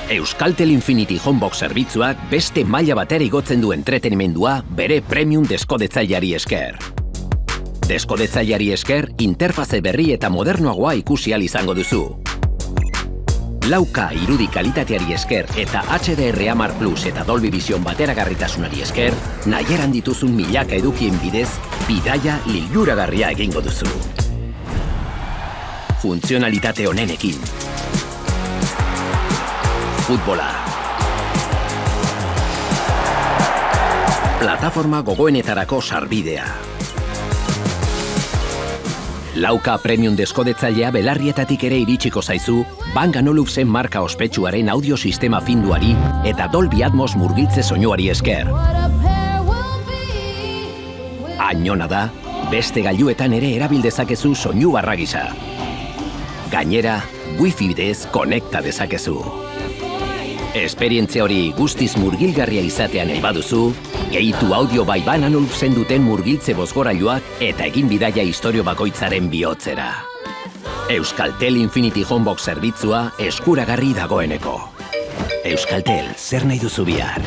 Euskaltel Infinity Homebox zerbitzuak beste maila batera igotzen du entretenimendua bere premium deskodetzaileari esker. Deskodetzaileari esker, interfaze berri eta modernoagoa ikusi ahal izango duzu. 4K irudi kalitateari esker eta HDR10 Plus eta Dolby Vision bateragarritasunari esker, nahieran dituzun milaka edukien bidez, bidaia liluragarria egingo duzu. Funtzionalitate honenekin. Futbola. Plataforma gogoenetarako sarbidea. 4K Premium deskodetzailea belarrietatik ere iritsiko zaizu, Bang & Olufsen marka ospetsuaren audiosistema finduari eta Dolby Atmos murgiltze soinuari esker. Ainona da, beste gailuetan ere erabil dezakezu soinu barra gisa. Gainera, Wi-Fi bidez konekta dezakezu. Esperientzia hori guztiz murgilgarria izatean nahi baduzu, gehitu audio bai Bang & Olufsen duten murgiltze bozgorailuak eta egin bidaia istorio bakoitzaren bihotzera. Euskaltel Infinity Homebox zerbitzua eskuragarri dagoeneko. Euskaltel, zer nahi duzu bihar?